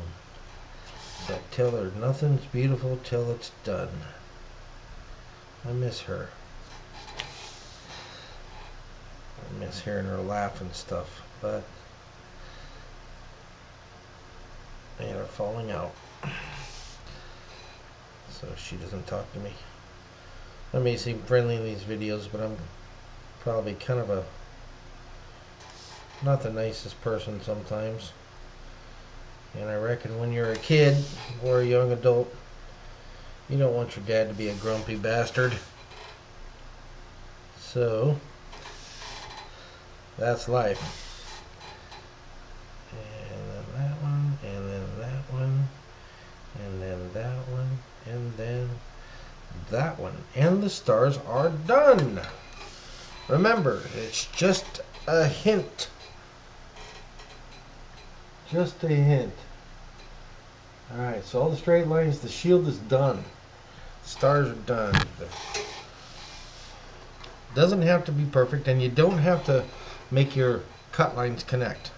So I tell her nothing's beautiful till it's done. I miss her. I miss hearing her laugh and stuff, but I had her falling out, so she doesn't talk to me. I may seem friendly in these videos, but I'm probably kind of not the nicest person sometimes. And I reckon when you're a kid or a young adult, you don't want your dad to be a grumpy bastard. So that's life. And then that one, and then that one, and then that one, and then that one. And the stars are done. Remember, it's just a hint. Just a hint. Alright, so all the straight lines, the shield is done. The stars are done. Doesn't have to be perfect, and you don't have to make your cut lines connect.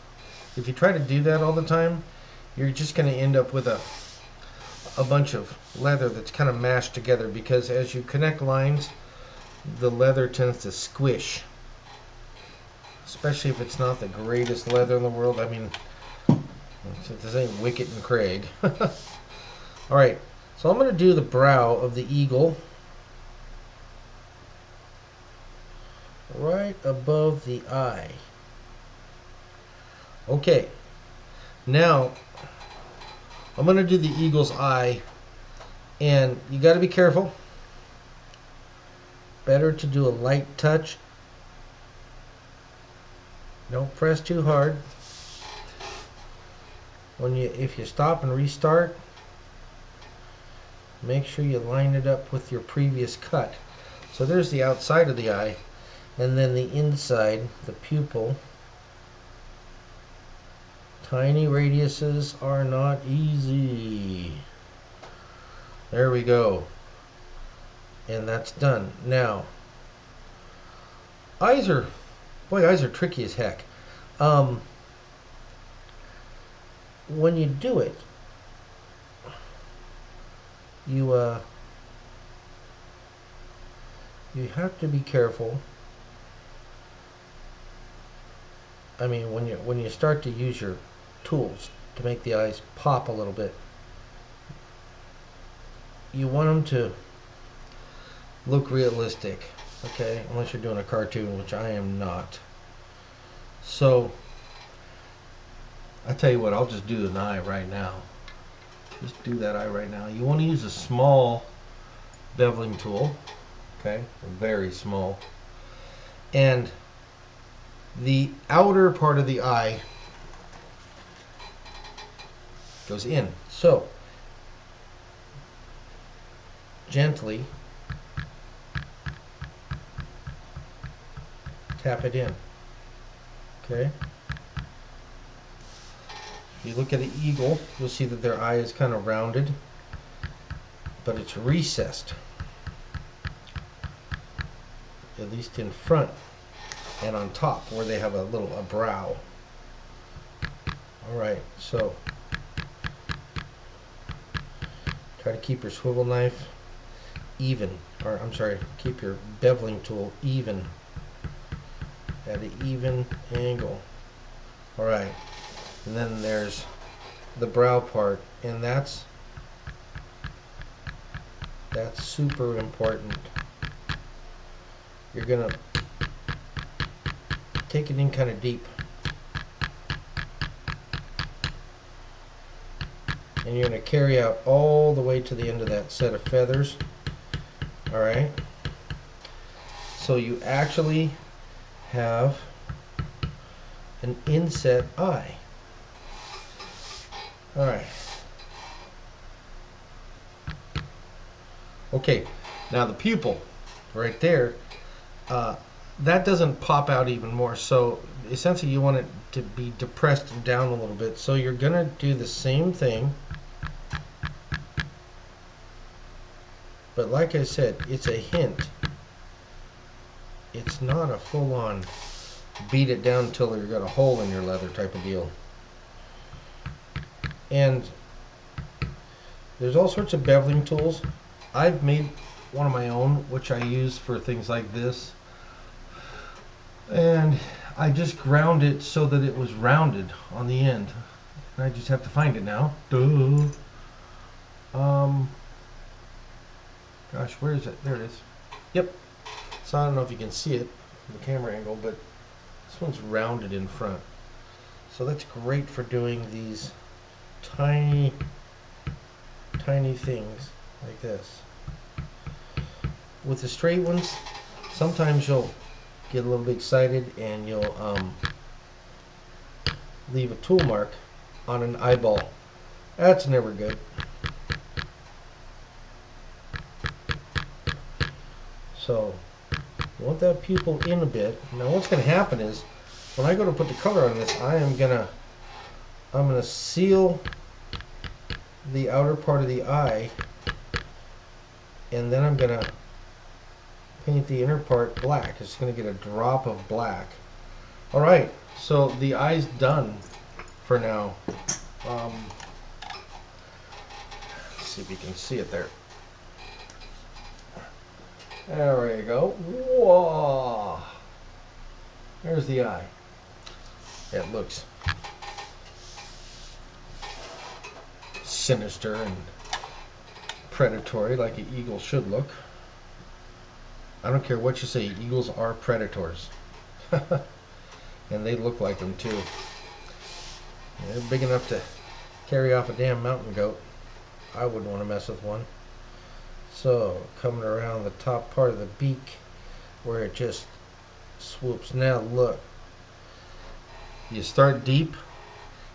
If you try to do that all the time, you're just going to end up with a bunch of leather that's kind of mashed together, because as you connect lines, the leather tends to squish. Especially if it's not the greatest leather in the world. I mean, this ain't Wicket and Craig. Alright, so I'm going to do the brow of the eagle right above the eye. Okay, now I'm going to do the eagle's eye, and you got to be careful. Better to do a light touch. Don't press too hard. If you stop and restart, make sure you line it up with your previous cut. So there's the outside of the eye, and then the inside, the pupil. Tiny radiuses are not easy. There we go. And that's done. Now, eyes are tricky as heck. When you do it, you have to be careful. I mean, when you start to use your tools to make the eyes pop a little bit, you want them to look realistic, okay? Unless you're doing a cartoon, which I am not. So I tell you what, I'll just do an eye right now. Just do that eye right now. You want to use a small beveling tool, okay? Very small. And the outer part of the eye goes in. So gently tap it in. Okay? If you look at an eagle, you'll see that their eye is kind of rounded, but it's recessed, at least in front and on top where they have a brow. Alright, so try to keep your swivel knife even, or I'm sorry, keep your beveling tool even, at an even angle. Alright, and then there's the brow part, and that's That's super important. You're gonna take it in kind of deep. And you're going to carry out all the way to the end of that set of feathers. Alright? So you actually have an inset eye. Alright. Okay, now the pupil right there, that doesn't pop out even more. So essentially you want it to be depressed and down a little bit. So you're going to do the same thing. But like I said, it's a hint. It's not a full-on beat it down until you've got a hole in your leather type of deal. And there's all sorts of beveling tools. I've made one of my own, which I use for things like this. And I just ground it so that it was rounded on the end. And I just have to find it now. Duh. Gosh, where is it? There it is. Yep. So I don't know if you can see it from the camera angle, but this one's rounded in front. So that's great for doing these tiny, tiny things like this. With the straight ones, sometimes you'll get a little bit excited and you'll leave a tool mark on an eyeball. That's never good. So you want that pupil in a bit. Now what's going to happen is when I go to put the color on this, I'm gonna seal the outer part of the eye, and then I'm gonna paint the inner part black. It's gonna get a drop of black. All right, so the eye's done for now. Let's see if you can see it there. There we go. Whoa! There's the eye. It looks sinister and predatory, like an eagle should look. I don't care what you say, eagles are predators. And they look like them too. They're big enough to carry off a damn mountain goat. I wouldn't want to mess with one. So, coming around the top part of the beak where it just swoops. Now look, you start deep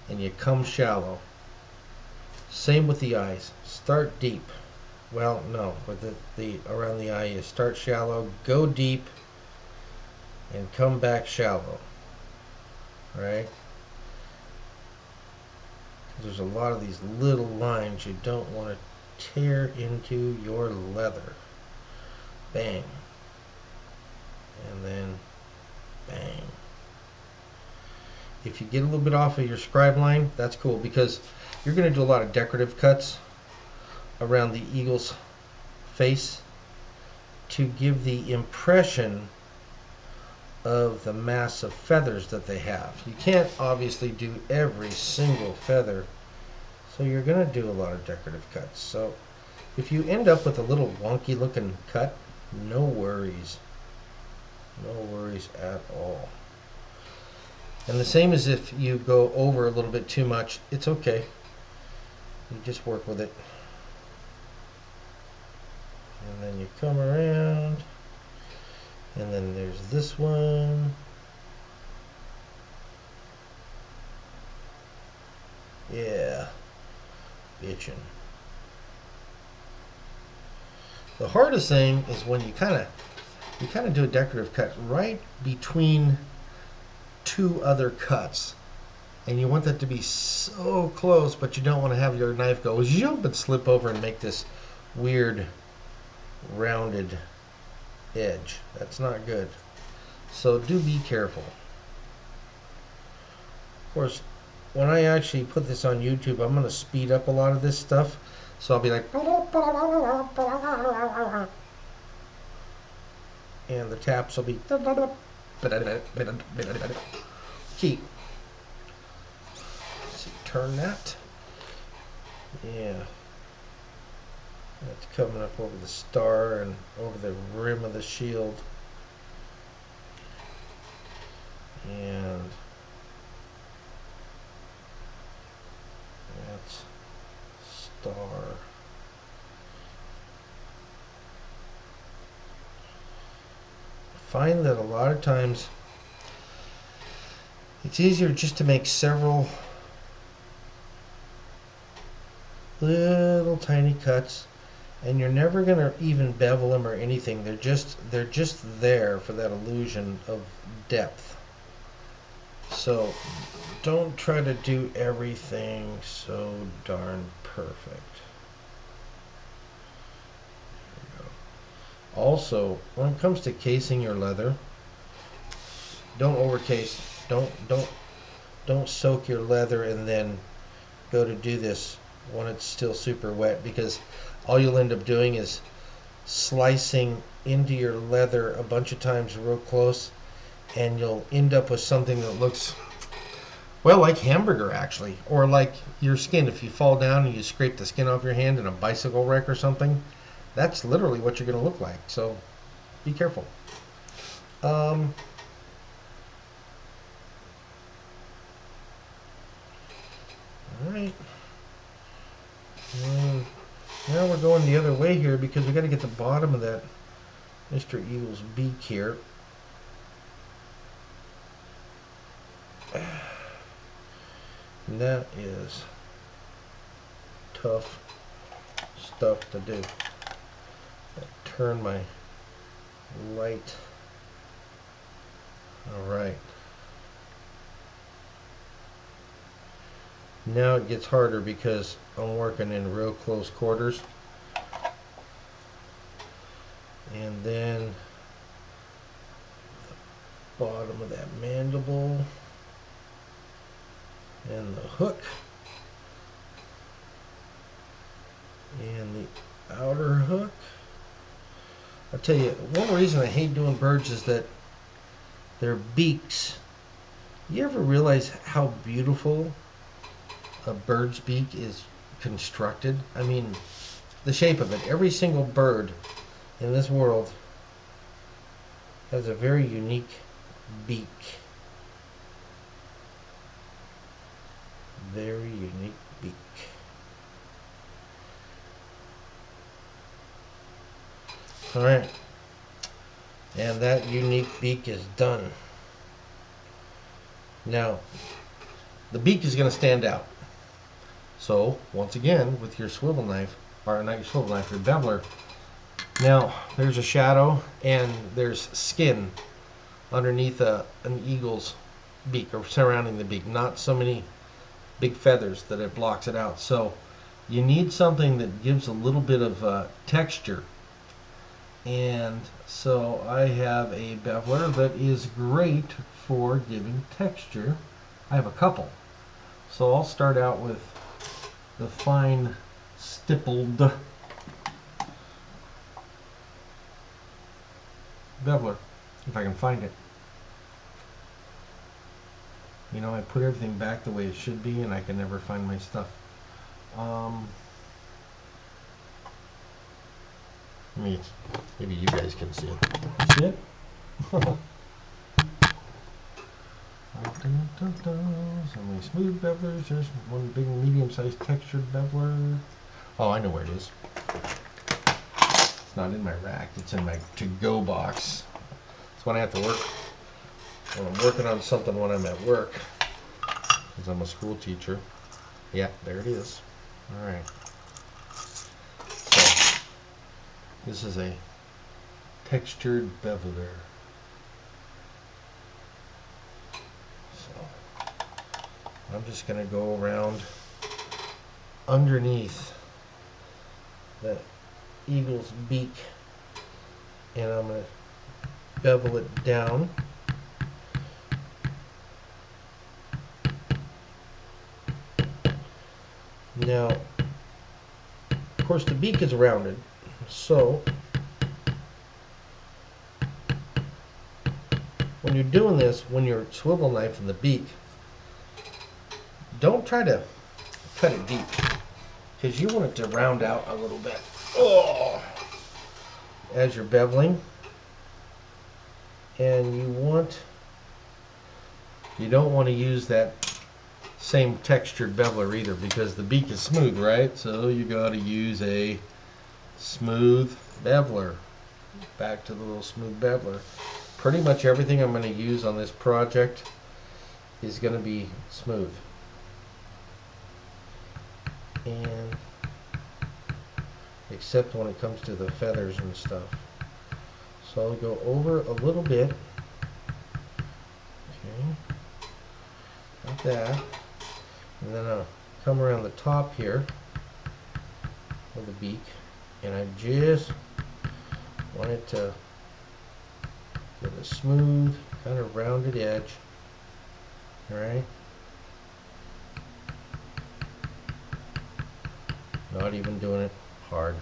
and you come shallow. Same with the eyes. Start deep. Well, no, with the around the eye you start shallow, go deep, and come back shallow. Right? There's a lot of these little lines you don't want to tear into your leather. Bang. And then bang. If you get a little bit off of your scribe line, that's cool, because you're going to do a lot of decorative cuts around the eagle's face to give the impression of the mass of feathers that they have. You can't obviously do every single feather, so you're going to do a lot of decorative cuts. So if you end up with a little wonky looking cut, no worries. No worries at all. And the same as if you go over a little bit too much, it's okay. You just work with it. And then you come around. And then there's this one. Yeah. Bitchin'. The hardest thing is when you kind of do a decorative cut right between two other cuts, and you want that to be so close, but you don't want to have your knife go zoom and slip over and make this weird rounded edge. That's not good. So do be careful. Of course, when I actually put this on YouTube, I'm going to speed up a lot of this stuff. So I'll be like, and the taps will be key. See, turn that. Yeah. That's coming up over the star and over the rim of the shield. And that's star. Find that a lot of times it's easier just to make several little tiny cuts, and you're never going to even bevel them or anything. They're just there for that illusion of depth. So don't try to do everything so darn perfect. Also, when it comes to casing your leather, don't overcase. Don't soak your leather and then go to do this when it's still super wet, because all you'll end up doing is slicing into your leather a bunch of times real close, and you'll end up with something that looks, well, like hamburger actually, or like your skin. If you fall down and you scrape the skin off your hand in a bicycle wreck or something, that's literally what you're going to look like. So be careful. Alright. Now we're going the other way here, because we got to get the bottom of that Mr. Eagle's beak here. And that is tough stuff to do. Turn my light. Alright. Now it gets harder because I'm working in real close quarters. And then the bottom of that mandible and the hook and the outer hook. I'll tell you, one reason I hate doing birds is that their beaks. You ever realize how beautiful a bird's beak is constructed? I mean, the shape of it. Every single bird in this world has a very unique beak. Very unique beak. Alright. And that unique beak is done. Now, the beak is going to stand out. So, once again, with your swivel knife, or not your swivel knife, your beveler, now there's a shadow and there's skin underneath an eagle's beak, or surrounding the beak, not so many big feathers that it blocks it out. So you need something that gives a little bit of texture. And so I have a beveler that is great for giving texture. I have a couple. So I'll start out with the fine stippled beveler, if I can find it. You know, I put everything back the way it should be, and I can never find my stuff. Maybe you guys can see it. See it? So my smooth bevelers. There's one big medium-sized textured beveler. Oh, I know where it is. It's not in my rack. It's in my to-go box. It's when I have to work. When I'm working on something when I'm at work, because I'm a school teacher. Yeah, there it is. All right. So this is a textured beveler. So I'm just going to go around underneath that eagle's beak, and I'm going to bevel it down. Now, of course, the beak is rounded, so when you're doing this, when you're swivel knifing the beak, don't try to cut it deep, because you want it to round out a little bit. Oh, as you're beveling. And you don't want to use that same textured beveler either, because the beak is smooth, right? So you got to use a smooth beveler. Back to the little smooth beveler. Pretty much everything I'm going to use on this project is going to be smooth. And except when it comes to the feathers and stuff. So I'll go over a little bit. Okay. Like that. And then I'll come around the top here of the beak. And I just want it to get a smooth, kind of rounded edge. Alright? Not even doing it hard.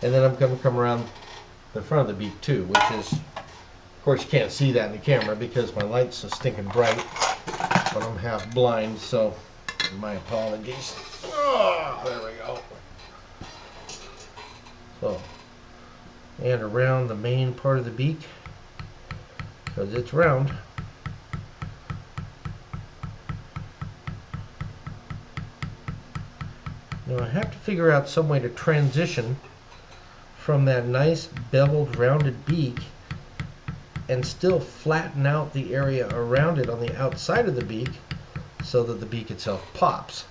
And then I'm going to come around the front of the beak too, which is, of course you can't see that in the camera because my light's so stinking bright, but I'm half blind, so my apologies. Oh, there we go. So, and around the main part of the beak, because it's round. Now I have to figure out some way to transition from that nice beveled rounded beak and still flatten out the area around it on the outside of the beak so that the beak itself pops.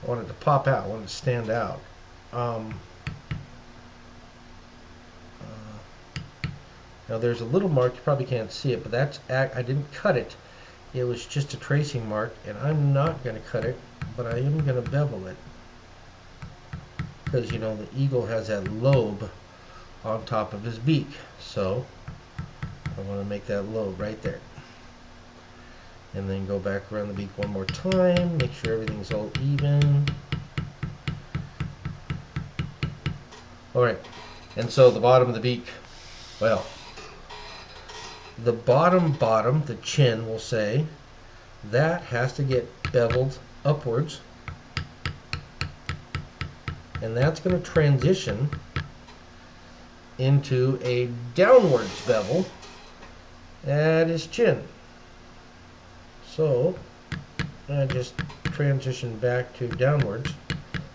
I want it to pop out, I want it to stand out. Now there's a little mark, you probably can't see it, but that's I didn't cut it. It was just a tracing mark, and I'm not going to cut it, but I am going to bevel it. Because, you know, the eagle has that lobe on top of his beak. So I want to make that lobe right there. And then go back around the beak one more time. Make sure everything's all even. Alright. And so the bottom of the beak, well, the bottom, the chin, we'll say, that has to get beveled upwards. And that's going to transition into a downwards bevel at his chin. So I just transition back to downwards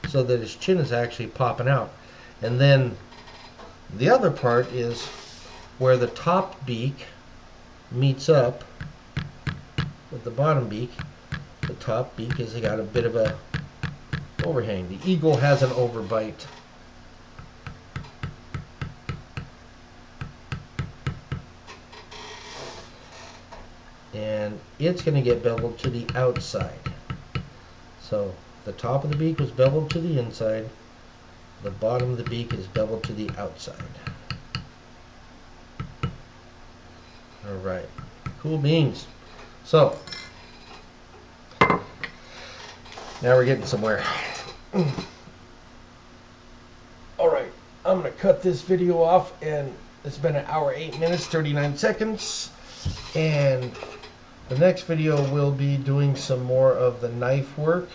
so that his chin is actually popping out. And then the other part is where the top beak meets up with the bottom beak. The top beak has got a bit of a overhang. The eagle has an overbite. And it's going to get beveled to the outside. So the top of the beak was beveled to the inside. The bottom of the beak is beveled to the outside. Alright. Cool beans. So now we're getting somewhere. Alright, I'm going to cut this video off, and it's been 1 hour 8 minutes 39 seconds, and the next video will be doing some more of the knife work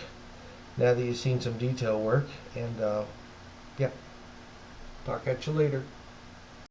now that you've seen some detail work. And yeah, talk at you later.